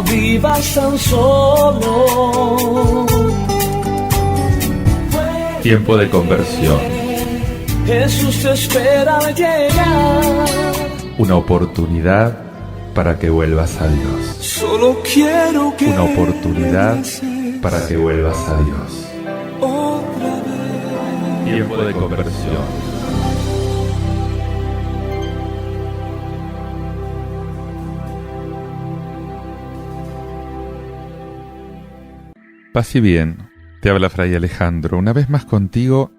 no vivas tan solo. Tiempo de conversión. Jesús te espera al llegar. Una oportunidad para que vuelvas a Dios. Solo quiero que Una oportunidad para que vuelvas a Dios. otra vez. Tiempo de conversión. Paz y bien, te habla Fray Alejandro, una vez más contigo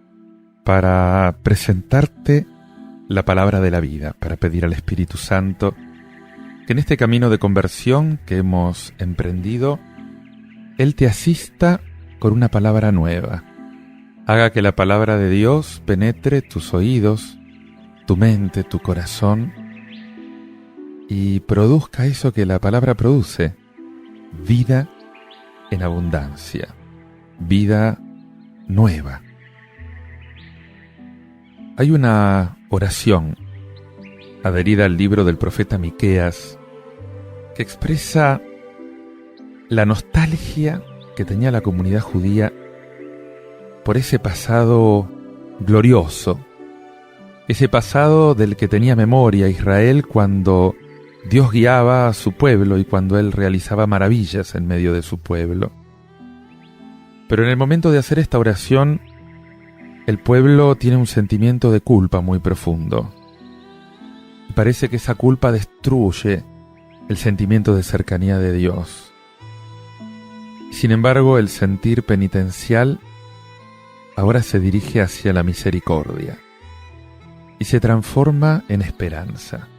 para presentarte la palabra de la vida, para pedir al Espíritu Santo que en este camino de conversión que hemos emprendido, Él te asista con una palabra nueva. Haga que la palabra de Dios penetre tus oídos, tu mente, tu corazón y produzca eso que la palabra produce, vida en abundancia, vida nueva. Hay una oración adherida al libro del profeta Miqueas que expresa la nostalgia que tenía la comunidad judía por ese pasado glorioso, ese pasado del que tenía memoria Israel cuando Dios guiaba a su pueblo y cuando Él realizaba maravillas en medio de su pueblo. Pero en el momento de hacer esta oración, el pueblo tiene un sentimiento de culpa muy profundo. Y parece que esa culpa destruye el sentimiento de cercanía de Dios. Sin embargo, el sentir penitencial ahora se dirige hacia la misericordia y se transforma en esperanza.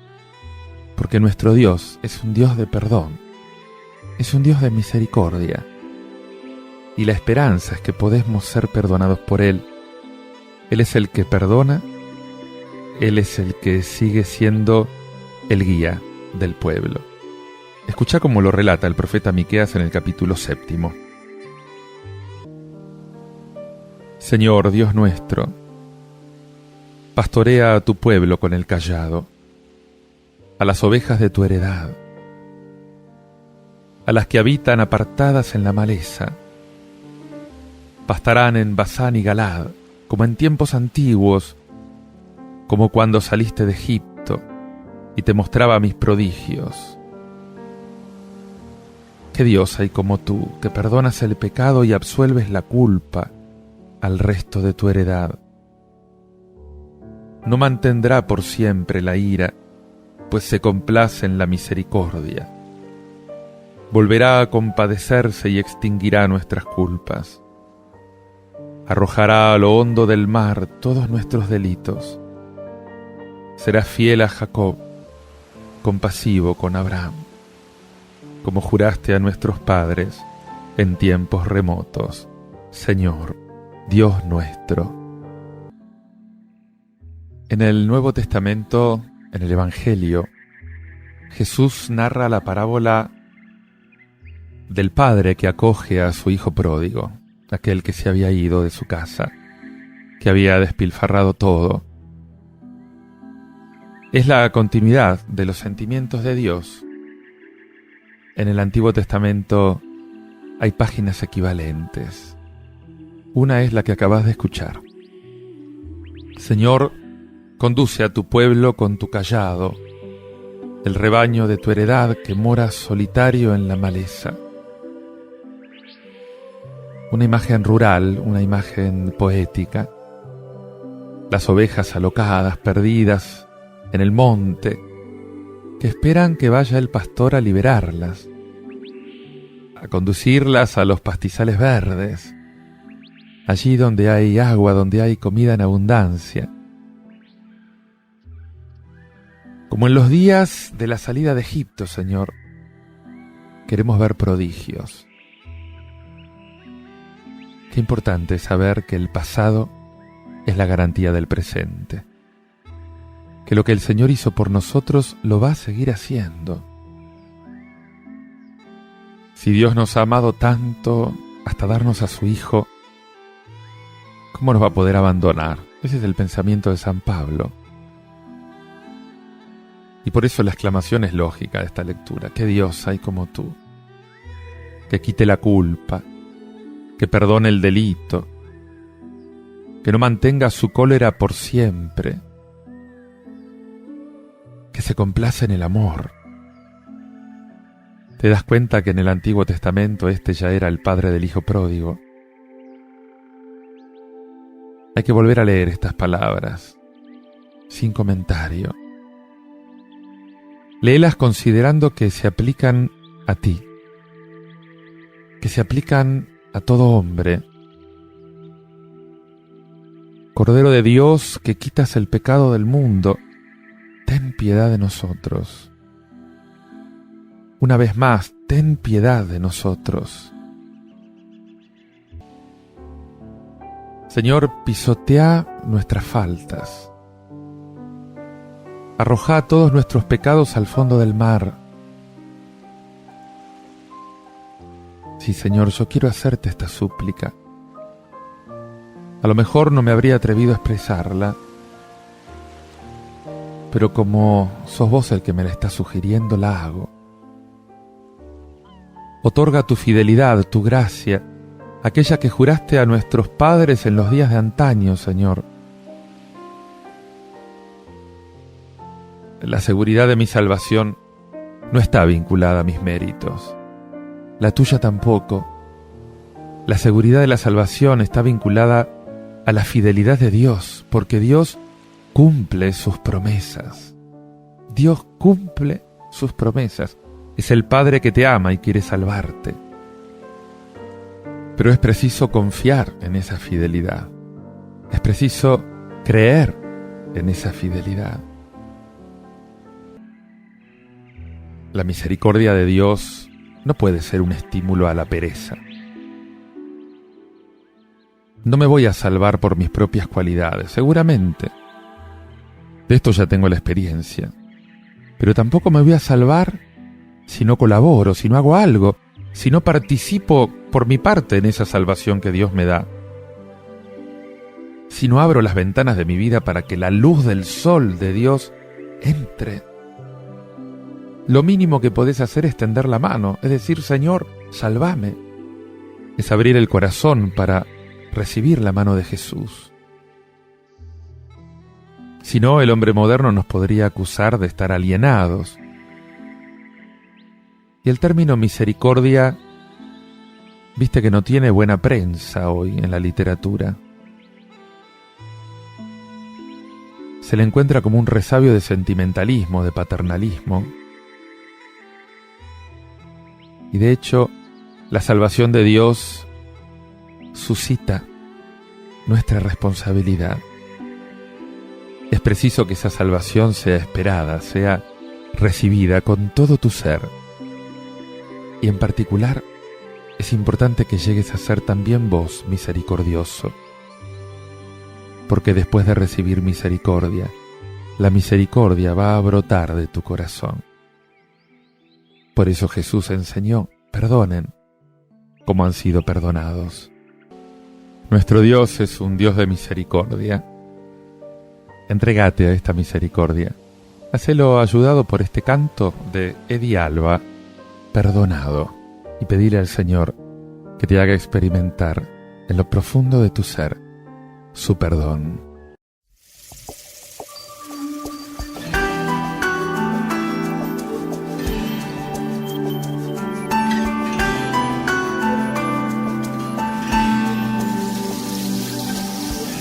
Porque nuestro Dios es un Dios de perdón, es un Dios de misericordia. Y la esperanza es que podemos ser perdonados por Él. Él es el que perdona, Él es el que sigue siendo el guía del pueblo. Escucha cómo lo relata el profeta Miqueas en el capítulo 7. Señor Dios nuestro, pastorea a tu pueblo con el cayado, a las ovejas de tu heredad, a las que habitan apartadas en la maleza. Pastarán en Basán y Galad, como en tiempos antiguos, como cuando saliste de Egipto y te mostraba mis prodigios. ¿Qué Dios hay como tú, que perdonas el pecado y absuelves la culpa al resto de tu heredad? No mantendrá por siempre la ira, pues se complace en la misericordia. Volverá a compadecerse y extinguirá nuestras culpas. Arrojará a lo hondo del mar todos nuestros delitos. Será fiel a Jacob, compasivo con Abraham, como juraste a nuestros padres en tiempos remotos, Señor, Dios nuestro. En el Nuevo Testamento, en el Evangelio, Jesús narra la parábola del padre que acoge a su hijo pródigo, aquel que se había ido de su casa, que había despilfarrado todo. Es la continuidad de los sentimientos de Dios. En el Antiguo Testamento hay páginas equivalentes. Una es la que acabas de escuchar. Señor, conduce a tu pueblo con tu cayado, el rebaño de tu heredad que mora solitario en la maleza. Una imagen rural, una imagen poética. Las ovejas alocadas, perdidas en el monte, que esperan que vaya el pastor a liberarlas, a conducirlas a los pastizales verdes, allí donde hay agua, donde hay comida en abundancia. Como en los días de la salida de Egipto, Señor, queremos ver prodigios. Qué importante saber que el pasado es la garantía del presente, que lo que el Señor hizo por nosotros lo va a seguir haciendo. Si Dios nos ha amado tanto hasta darnos a su Hijo, ¿cómo nos va a poder abandonar? Ese es el pensamiento de San Pablo. Y por eso la exclamación es lógica de esta lectura. ¿Qué Dios hay como tú? que quite la culpa, que perdone el delito, que no mantenga su cólera por siempre, que se complace en el amor. Te das cuenta que en el Antiguo Testamento este ya era el padre del hijo pródigo. Hay que volver a leer estas palabras, sin comentario. Léelas considerando que se aplican a ti, que se aplican a todo hombre. Cordero de Dios, que quitas el pecado del mundo, ten piedad de nosotros. Una vez más, ten piedad de nosotros. Señor, pisotea nuestras faltas. Arrojá todos nuestros pecados al fondo del mar. Sí, Señor, yo quiero hacerte esta súplica. A lo mejor no me habría atrevido a expresarla, pero como sos vos el que me la estás sugiriendo, la hago. Otorga tu fidelidad, tu gracia, aquella que juraste a nuestros padres en los días de antaño, Señor. La seguridad de mi salvación no está vinculada a mis méritos. La tuya tampoco. La seguridad de la salvación está vinculada a la fidelidad de Dios, porque Dios cumple sus promesas. Dios cumple sus promesas. Es el Padre que te ama y quiere salvarte. Pero es preciso confiar en esa fidelidad. Es preciso creer en esa fidelidad. La misericordia de Dios no puede ser un estímulo a la pereza. No me voy a salvar por mis propias cualidades, seguramente. De esto ya tengo la experiencia. Pero tampoco me voy a salvar si no colaboro, si no hago algo, si no participo por mi parte en esa salvación que Dios me da. Si no abro las ventanas de mi vida para que la luz del sol de Dios entre. Lo mínimo que podés hacer es tender la mano, es decir, Señor, sálvame. Es abrir el corazón para recibir la mano de Jesús. Si no, el hombre moderno nos podría acusar de estar alienados. Y el término misericordia, viste que no tiene buena prensa hoy en la literatura. Se le encuentra como un resabio de sentimentalismo, de paternalismo. Y de hecho, la salvación de Dios suscita nuestra responsabilidad. Es preciso que esa salvación sea esperada, sea recibida con todo tu ser. Y en particular, es importante que llegues a ser también vos misericordioso. Porque después de recibir misericordia, la misericordia va a brotar de tu corazón. Por eso Jesús enseñó, perdonen, como han sido perdonados. Nuestro Dios es un Dios de misericordia. Entrégate a esta misericordia. Hacelo ayudado por este canto de Eddie Alba, Perdonado, y pedile al Señor que te haga experimentar en lo profundo de tu ser su perdón.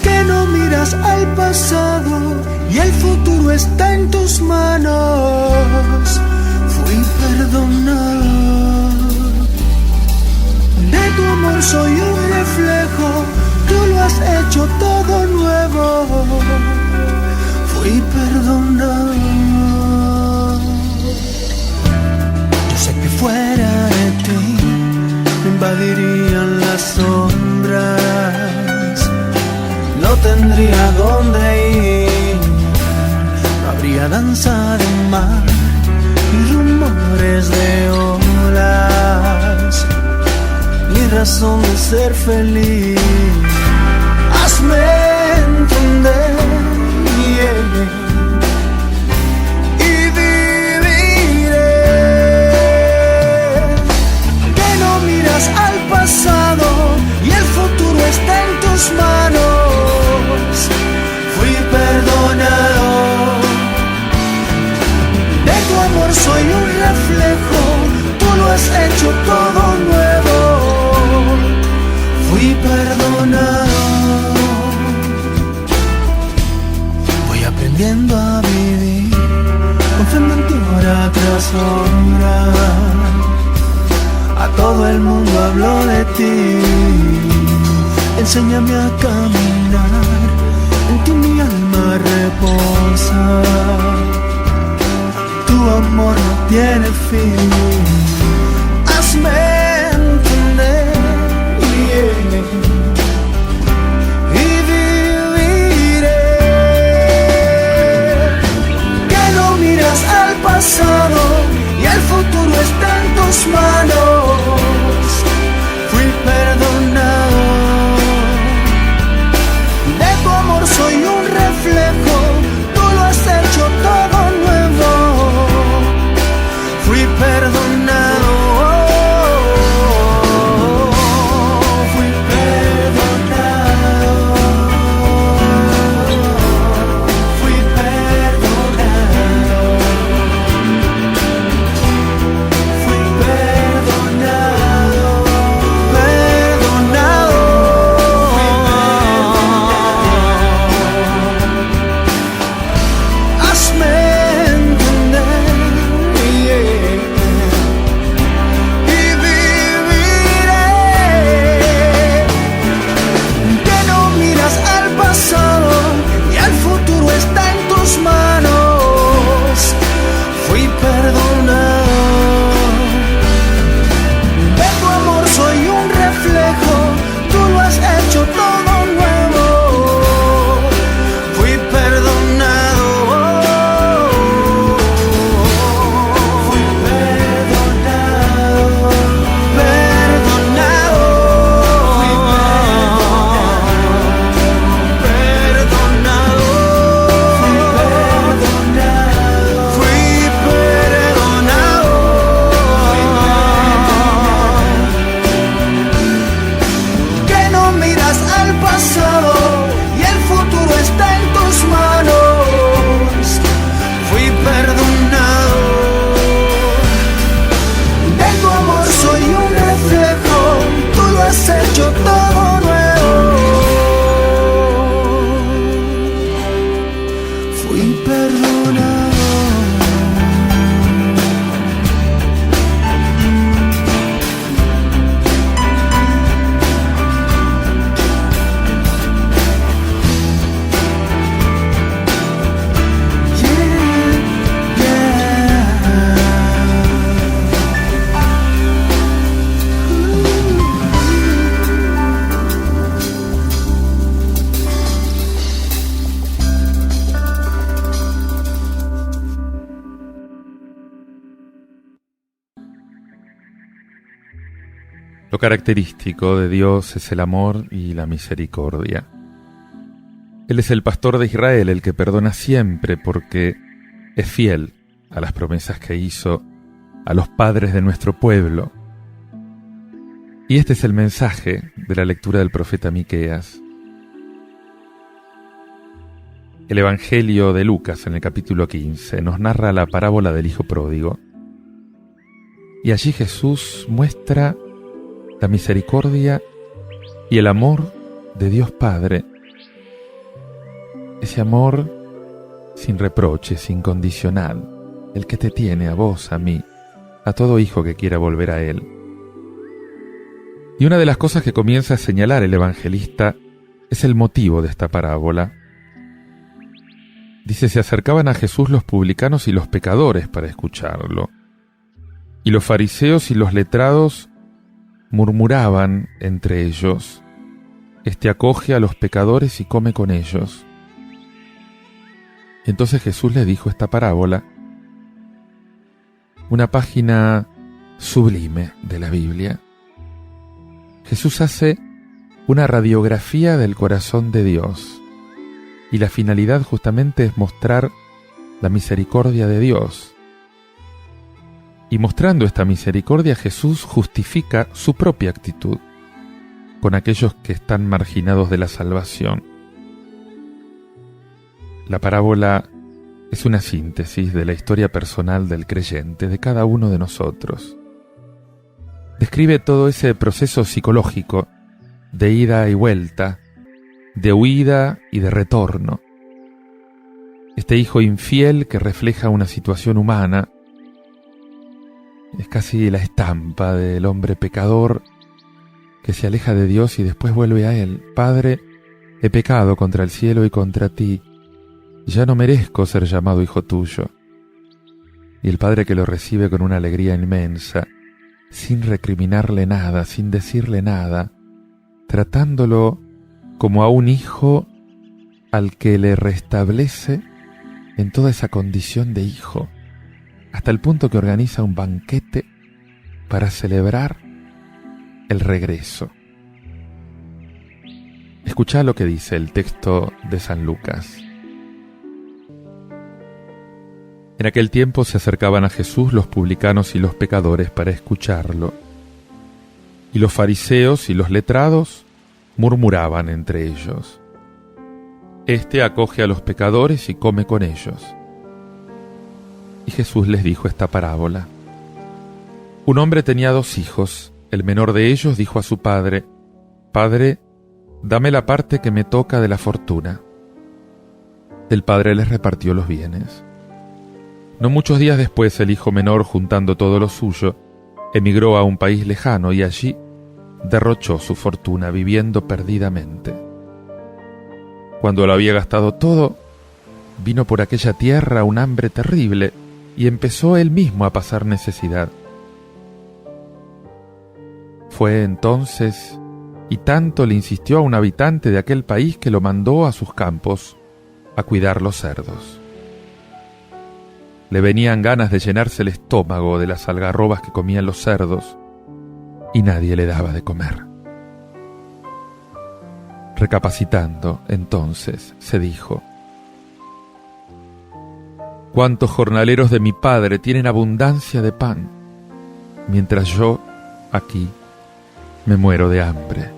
Que no miras al pasado y el futuro está en tus manos. Fui perdonado. De tu amor soy un reflejo, tú lo has hecho todo nuevo. Fui perdonado. Yo sé que fuera de ti me invadirían las sombras. No tendría dónde ir, no habría danza de mar ni rumores de olas, ni razón de ser feliz. Hazme entender, y viviré. Que no mires soy un reflejo, tú lo has hecho todo nuevo. Fui perdonado. Voy aprendiendo a vivir, confiando en ti hora tras hora. A todo el mundo hablo de ti. Enséñame a caminar, en ti mi alma reposa. Tu amor no tiene fin. Hazme entender, y viviré. Que no miras al pasado y el futuro está en tus manos. Fui perdonado. De tu amor soy un reflejo, tú lo has hecho todo nuevo. Fui perdonado. Fui perdonado. Fui perdonado. Fui perdonado. Perdonado. Fui perdonado. Hazme entender, y viviré. Que no miras al pasado y el futuro está en tus manos. Fui perdonado. De tu amor soy un reflejo, tú lo has hecho todo nuevo. Fui perdonado. Fui perdonado. Perdonado. Fui perdonado. Fui perdonado. Fui perdonado. Que no miras al pasado y el futuro está en tus manos. Fui perdonado. De tu amor soy un reflejo, tú lo has hecho todo nuevo. Fui perdonado. Lo característico de Dios es el amor y la misericordia. Él es el pastor de Israel, el que perdona siempre porque es fiel a las promesas que hizo a los padres de nuestro pueblo. Y este es el mensaje de la lectura del profeta Miqueas. El Evangelio de Lucas, en el capítulo 15, nos narra la parábola del hijo pródigo. Y allí Jesús muestra la misericordia y el amor de Dios Padre. Ese amor sin reproches, incondicional, el que te tiene a vos, a mí, a todo hijo que quiera volver a Él. Y una de las cosas que comienza a señalar el evangelista es el motivo de esta parábola. Dice, se acercaban a Jesús los publicanos y los pecadores para escucharlo. Y los fariseos y los letrados murmuraban entre ellos, este acoge a los pecadores y come con ellos. Entonces Jesús les dijo esta parábola, una página sublime de la Biblia. Jesús hace una radiografía del corazón de Dios, y la finalidad justamente es mostrar la misericordia de Dios. Y mostrando esta misericordia, Jesús justifica su propia actitud con aquellos que están marginados de la salvación. La parábola es una síntesis de la historia personal del creyente, de cada uno de nosotros. Describe todo ese proceso psicológico de ida y vuelta, de huida y de retorno. Este hijo infiel que refleja una situación humana es casi la estampa del hombre pecador que se aleja de Dios y después vuelve a Él. Padre, he pecado contra el cielo y contra ti. Ya no merezco ser llamado hijo tuyo. Y el padre que lo recibe con una alegría inmensa, sin recriminarle nada, sin decirle nada, tratándolo como a un hijo al que le restablece en toda esa condición de hijo, hasta el punto que organiza un banquete para celebrar el regreso. Escuchá lo que dice el texto de San Lucas. En aquel tiempo se acercaban a Jesús los publicanos y los pecadores para escucharlo, y los fariseos y los letrados murmuraban entre ellos: Este acoge a los pecadores y come con ellos. Y Jesús les dijo esta parábola. Un hombre tenía 2 hijos. El menor de ellos dijo a su padre: Padre, dame la parte que me toca de la fortuna. El padre les repartió los bienes. No muchos días después, el hijo menor, juntando todo lo suyo, emigró a un país lejano y allí derrochó su fortuna viviendo perdidamente. Cuando lo había gastado todo, vino por aquella tierra un hambre terrible y empezó él mismo a pasar necesidad. Fue entonces, y tanto le insistió a un habitante de aquel país que lo mandó a sus campos a cuidar los cerdos. Le venían ganas de llenarse el estómago de las algarrobas que comían los cerdos y nadie le daba de comer. Recapacitando, entonces, se dijo: ¿Cuántos jornaleros de mi padre tienen abundancia de pan, mientras yo, aquí, me muero de hambre?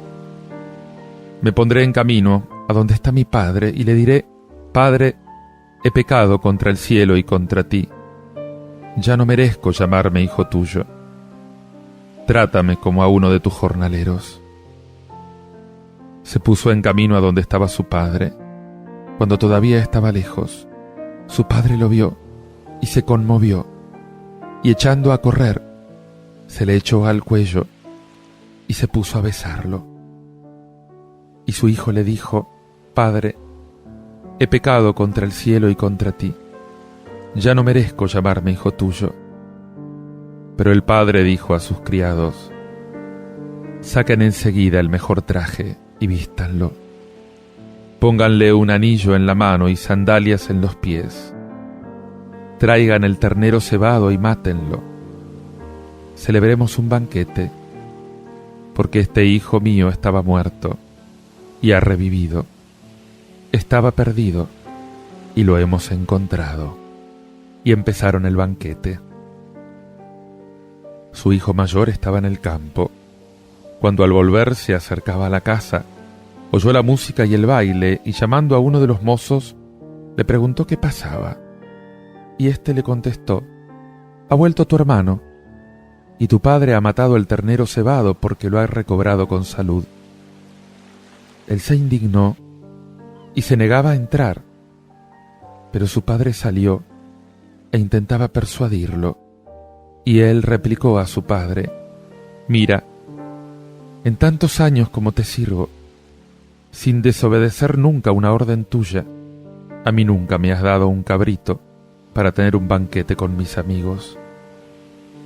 Me pondré en camino a donde está mi padre y le diré: Padre, he pecado contra el cielo y contra ti. Ya no merezco llamarme hijo tuyo. Trátame como a uno de tus jornaleros. Se puso en camino a donde estaba su padre. Cuando todavía estaba lejos, su padre lo vio y se conmovió, y echando a correr, se le echó al cuello y se puso a besarlo. Y su hijo le dijo: Padre, he pecado contra el cielo y contra ti. Ya no merezco llamarme hijo tuyo. Pero el padre dijo a sus criados: Saquen enseguida el mejor traje y vístanlo. Pónganle un anillo en la mano y sandalias en los pies. Traigan el ternero cebado y mátenlo. Celebremos un banquete, porque este hijo mío estaba muerto y ha revivido. Estaba perdido y lo hemos encontrado. Y empezaron el banquete. Su hijo mayor estaba en el campo. Cuando al volver se acercaba a la casa, oyó la música y el baile, y llamando a uno de los mozos, le preguntó qué pasaba. Y éste le contestó: Ha vuelto tu hermano, y tu padre ha matado el ternero cebado porque lo ha recobrado con salud. Él se indignó y se negaba a entrar, pero su padre salió e intentaba persuadirlo, y él replicó a su padre: Mira, en tantos años como te sirvo, sin desobedecer nunca una orden tuya, a mí nunca me has dado un cabrito para tener un banquete con mis amigos.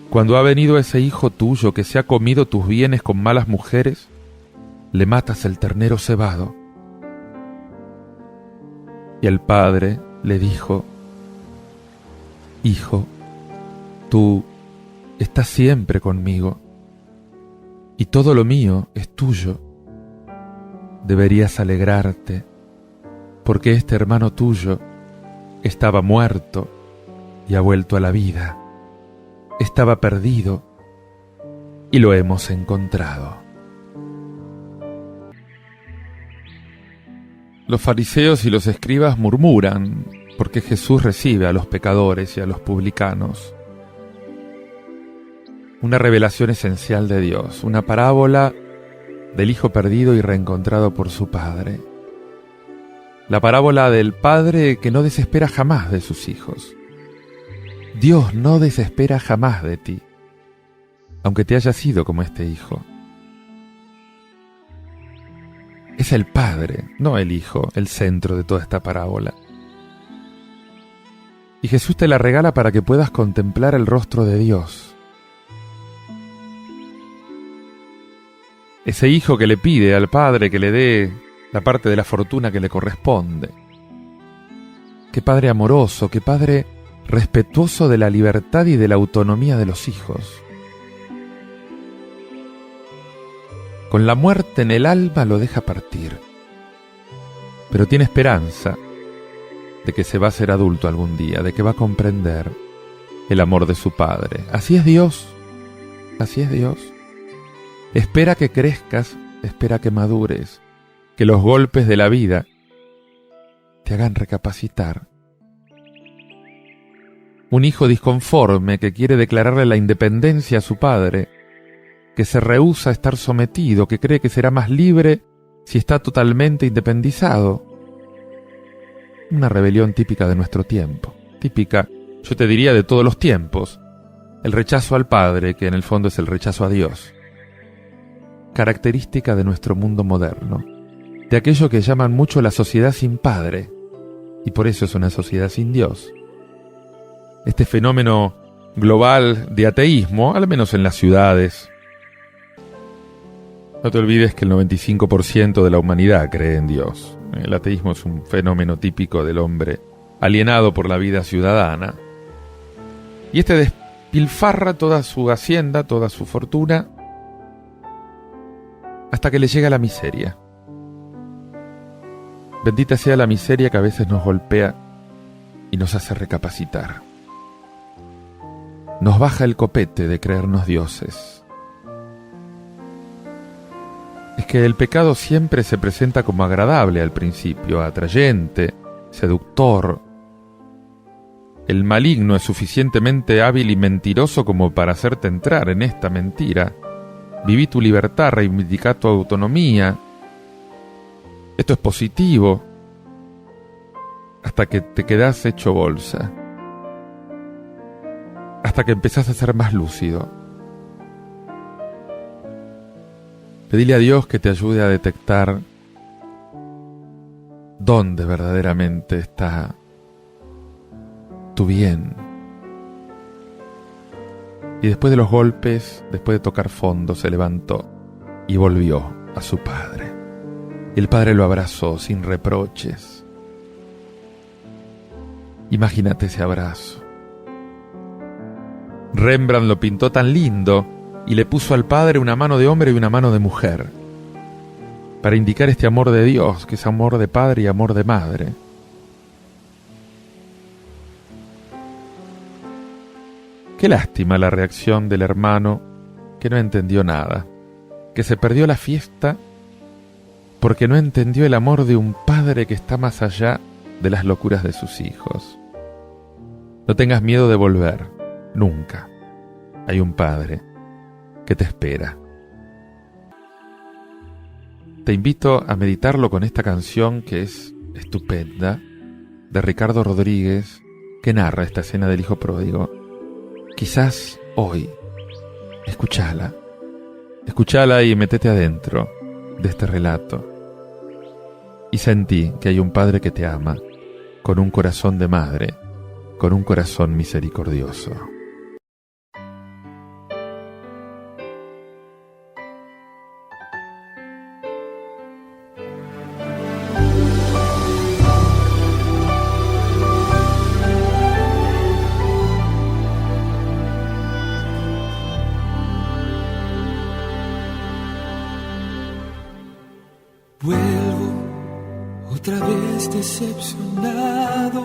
Cuando ha venido ese hijo tuyo que se ha comido tus bienes con malas mujeres, le matas el ternero cebado. Y el padre le dijo: Hijo, tú estás siempre conmigo, y todo lo mío es tuyo. Deberías alegrarte, porque este hermano tuyo estaba muerto y ha vuelto a la vida. Estaba perdido y lo hemos encontrado. Los fariseos y los escribas murmuran porque Jesús recibe a los pecadores y a los publicanos. Una revelación esencial de Dios, una parábola del hijo perdido y reencontrado por su padre. La parábola del padre que no desespera jamás de sus hijos. Dios no desespera jamás de ti, aunque te haya sido como este hijo. Es el padre, no el hijo, el centro de toda esta parábola. Y Jesús te la regala para que puedas contemplar el rostro de Dios. Ese hijo que le pide al padre que le dé la parte de la fortuna que le corresponde. Qué padre amoroso, qué padre respetuoso de la libertad y de la autonomía de los hijos. Con la muerte en el alma lo deja partir, pero tiene esperanza de que se va a ser adulto algún día, de que va a comprender el amor de su padre. Así es Dios, así es Dios. Espera que crezcas, espera que madures, que los golpes de la vida te hagan recapacitar. Un hijo disconforme que quiere declararle la independencia a su padre, que se rehúsa a estar sometido, que cree que será más libre si está totalmente independizado. Una rebelión típica de nuestro tiempo, típica, yo te diría, de todos los tiempos. El rechazo al padre, que en el fondo es el rechazo a Dios. Característica de nuestro mundo moderno, de aquello que llaman mucho la sociedad sin padre, y por eso es una sociedad sin Dios. Este fenómeno global de ateísmo, al menos en las ciudades. No te olvides que el 95% de la humanidad cree en Dios. El ateísmo es un fenómeno típico del hombre alienado por la vida ciudadana. Y este despilfarra toda su hacienda, toda su fortuna, hasta que le llega la miseria. Bendita sea la miseria que a veces nos golpea y nos hace recapacitar. Nos baja el copete de creernos dioses. Es que el pecado siempre se presenta como agradable al principio, atrayente, seductor. El maligno es suficientemente hábil y mentiroso como para hacerte entrar en esta mentira. Viví tu libertad, reivindicá tu autonomía. Esto es positivo. Hasta que te quedás hecho bolsa. Hasta que empezás a ser más lúcido. Pedile a Dios que te ayude a detectar dónde verdaderamente está tu bien. Y después de los golpes, después de tocar fondo, se levantó y volvió a su padre. Y el padre lo abrazó sin reproches. Imagínate ese abrazo. Rembrandt lo pintó tan lindo y le puso al padre una mano de hombre y una mano de mujer, para indicar este amor de Dios, que es amor de padre y amor de madre. Qué lástima la reacción del hermano que no entendió nada, que se perdió la fiesta porque no entendió el amor de un padre que está más allá de las locuras de sus hijos. No tengas miedo de volver, nunca. Hay un padre que te espera. Te invito a meditarlo con esta canción que es estupenda, de Ricardo Rodríguez, que narra esta escena del hijo pródigo. Quizás hoy, escúchala y metete adentro de este relato. Y sentí que hay un padre que te ama, con un corazón de madre, con un corazón misericordioso. Vuelvo otra vez decepcionado,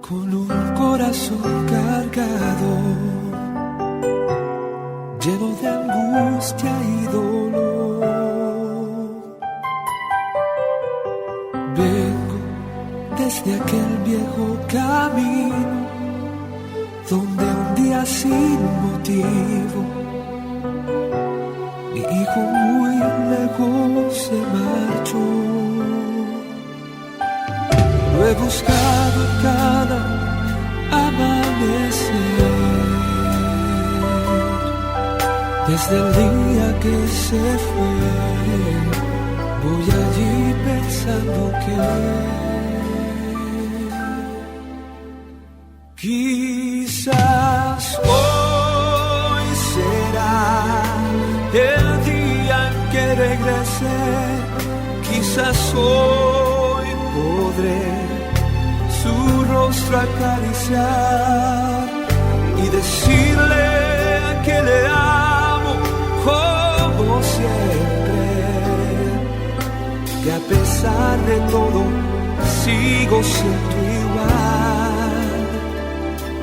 con un corazón cargado, lleno de angustia y dolor. Vengo desde aquel viejo sin motivo. Mi hijo muy lejos se marchó. Lo he buscado en cada amanecer, desde el día que se fue. Voy allí pensando que quizás hoy será el día en que regrese. Quizás hoy podré su rostro acariciar y decirle que le amo como siempre, que a pesar de todo sigo siendo igual,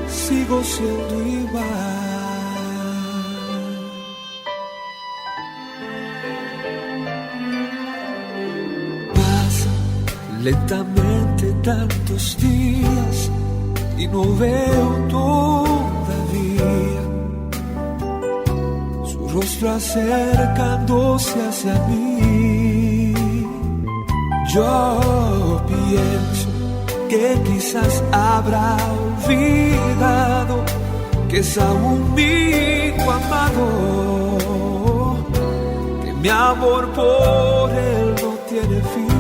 sigo siendo igual. Lentamente tantos días y no veo todavía su rostro acercándose hacia mí. Yo pienso que quizás habrá olvidado que es aún mi hijo amado, que mi amor por él no tiene fin.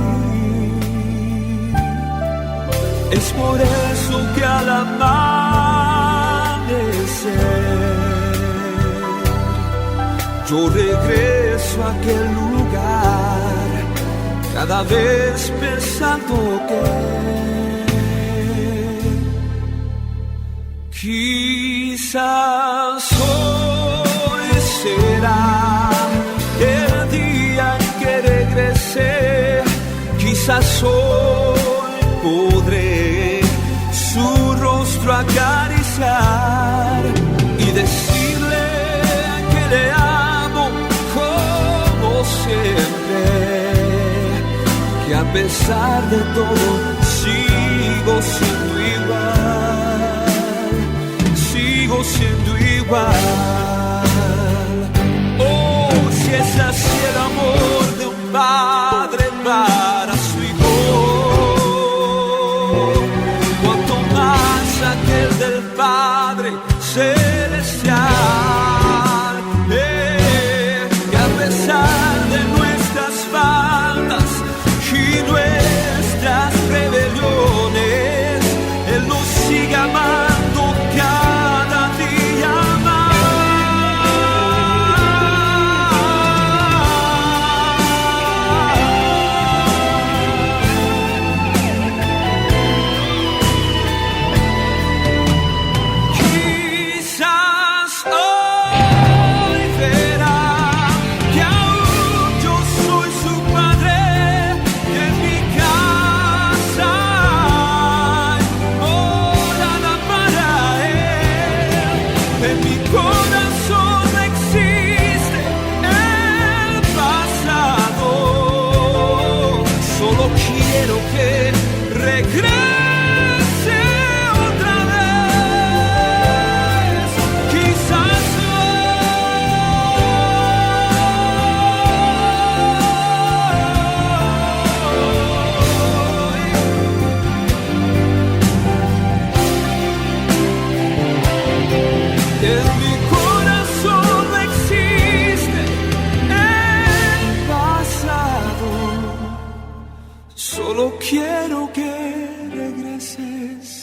Es por eso que al amanecer yo regreso a aquel lugar, cada vez pensando que quizás hoy será el día en que regrese. Quizás hoy podré su rostro acariciar y decirle que le amo como siempre, que a pesar de todo sigo siendo igual, sigo siendo igual. Oh, si es así el amor de un padre para su hijo, aquel del Padre Celestial, que a pesar de nuestras faltas y nuestras rebeliones, Él nos sigue amando cada día más. Solo quiero que regreses.